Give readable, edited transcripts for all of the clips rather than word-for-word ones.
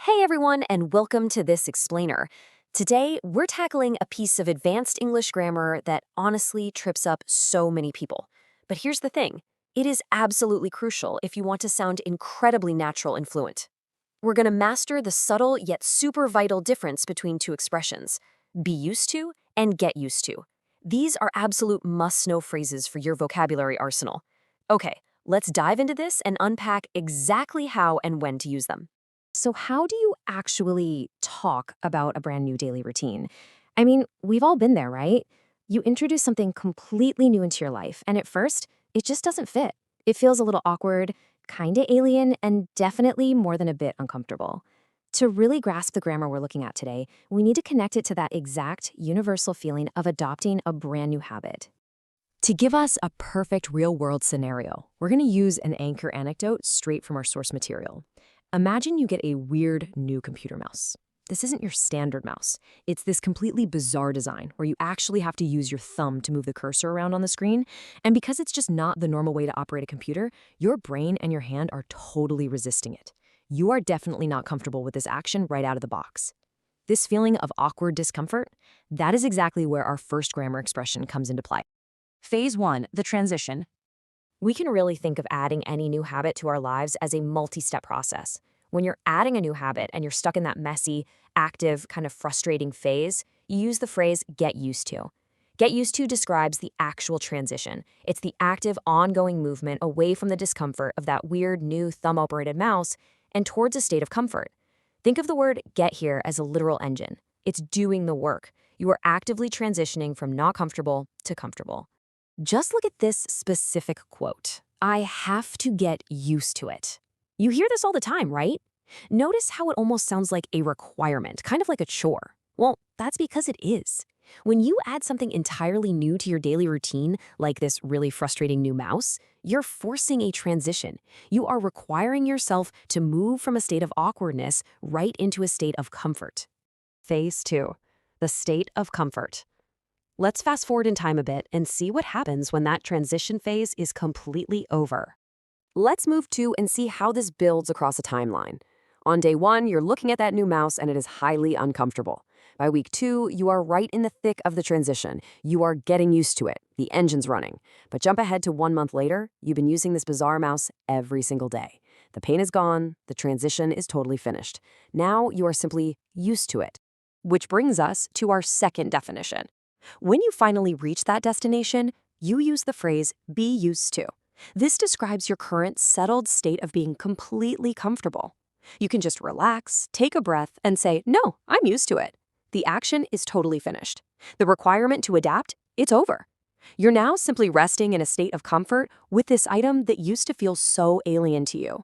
Hey everyone, and welcome to this explainer. Today, we're tackling a piece of advanced English grammar that honestly trips up so many people. But here's the thing, it is absolutely crucial if you want to sound incredibly natural and fluent. We're going to master the subtle yet super vital difference between two expressions, be used to and get used to. These are absolute must-know phrases for your vocabulary arsenal. Okay, let's dive into this and unpack exactly how and when to use them. So, how do you actually talk about a brand new daily routine? I mean, we've all been there, right? You introduce something completely new into your life, and at first, it just doesn't fit. It feels a little awkward, kind of alien, and definitely more than a bit uncomfortable. To really grasp the grammar we're looking at today, we need to connect it to that exact universal feeling of adopting a brand new habit. To give us a perfect real world scenario, we're going to use an anchor anecdote straight from our source material. Imagine you get a weird new computer mouse. This isn't your standard mouse. It's this completely bizarre design where you actually have to use your thumb to move the cursor around on the screen. And because it's just not the normal way to operate a computer, your brain and your hand are totally resisting it. You are definitely not comfortable with this action right out of the box. This feeling of awkward discomfort, that is exactly where our first grammar expression comes into play. Phase 1, the transition. We can really think of adding any new habit to our lives as a multi-step process. When you're adding a new habit and you're stuck in that messy, active, kind of frustrating phase, you use the phrase get used to. Get used to describes the actual transition. It's the active, ongoing movement away from the discomfort of that weird new thumb-operated mouse and towards a state of comfort. Think of the word get here as a literal engine. It's doing the work. You are actively transitioning from not comfortable to comfortable. Just look at this specific quote. I have to get used to it. You hear this all the time, right? Notice how it almost sounds like a requirement, kind of like a chore. Well, that's because it is. When you add something entirely new to your daily routine, like this really frustrating new mouse, you're forcing a transition. You are requiring yourself to move from a state of awkwardness right into a state of comfort. Phase 2, the state of comfort. Let's fast forward in time a bit and see what happens when that transition phase is completely over. Let's move to and see how this builds across a timeline. On day 1, you're looking at that new mouse and it is highly uncomfortable. By week 2, you are right in the thick of the transition. You are getting used to it. The engine's running. But jump ahead to 1 month later, you've been using this bizarre mouse every single day. The pain is gone. The transition is totally finished. Now you are simply used to it. Which brings us to our second definition. When you finally reach that destination, you use the phrase be used to. This describes your current settled state of being completely comfortable. You can just relax, take a breath, and say, no, I'm used to it. The action is totally finished. The requirement to adapt, it's over. You're now simply resting in a state of comfort with this item that used to feel so alien to you.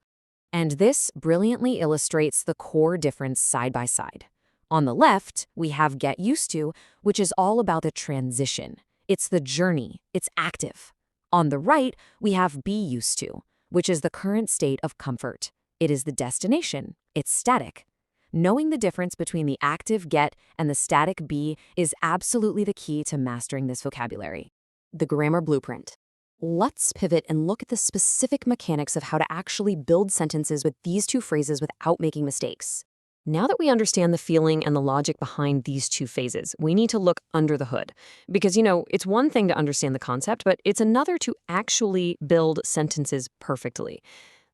And this brilliantly illustrates the core difference side by side. On the left, we have get used to, which is all about the transition. It's the journey. It's active. On the right, we have be used to, which is the current state of comfort. It is the destination. It's static. Knowing the difference between the active get and the static be is absolutely the key to mastering this vocabulary. The grammar blueprint. Let's pivot and look at the specific mechanics of how to actually build sentences with these two phrases without making mistakes. Now that we understand the feeling and the logic behind these two phases, we need to look under the hood. Because, it's one thing to understand the concept, but it's another to actually build sentences perfectly.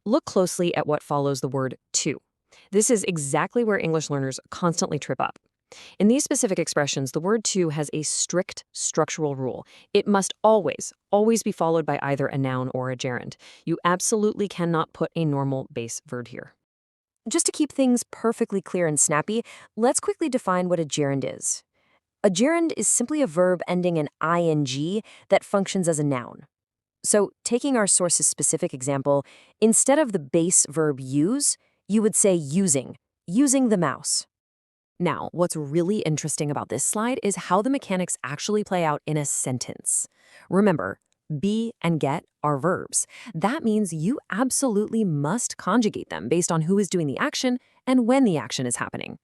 Look closely at what follows the word to. This is exactly where English learners constantly trip up. In these specific expressions, the word to has a strict structural rule. It must always be followed by either a noun or a gerund. You absolutely cannot put a normal base verb here. Just to keep things perfectly clear and snappy, let's quickly define what a gerund is. A gerund is simply a verb ending in ing that functions as a noun. So, taking our source's specific example, instead of the base verb use, you would say using the mouse. Now, what's really interesting about this slide is how the mechanics actually play out in a sentence. Remember, be and get are verbs. That means you absolutely must conjugate them based on who is doing the action and when the action is happening.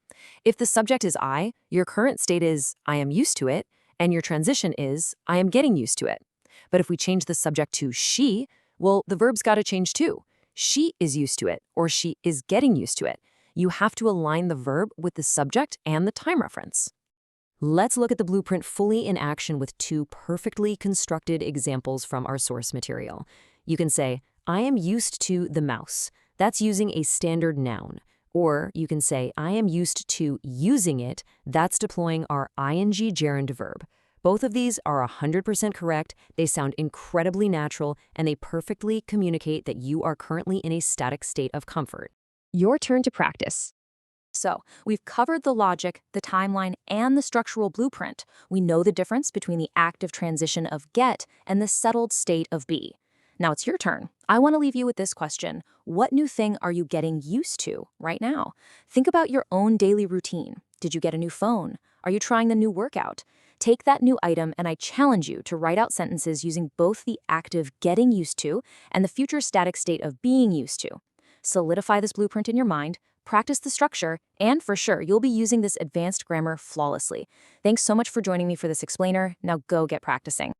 If the subject is I, your current state is I am used to it, and your transition is I am getting used to it. But if we change the subject to she, well, the verb's got to change too. She is used to it, or she is getting used to it. You have to align the verb with the subject and the time reference. Let's look at the blueprint fully in action with two perfectly constructed examples from our source material. You can say, I am used to the mouse. That's using a standard noun. Or you can say, I am used to using it. That's deploying our ing gerund verb. Both of these are 100% correct, they sound incredibly natural, and they perfectly communicate that you are currently in a static state of comfort. Your turn to practice. So, we've covered the logic, the timeline, and the structural blueprint. We know the difference between the active transition of get and the settled state of be. Now it's your turn. I want to leave you with this question. What new thing are you getting used to right now? Think about your own daily routine. Did you get a new phone? Are you trying the new workout? Take that new item and I challenge you to write out sentences using both the active getting used to and the future static state of being used to. Solidify this blueprint in your mind, practice the structure, and for sure, you'll be using this advanced grammar flawlessly. Thanks so much for joining me for this explainer. Now go get practicing.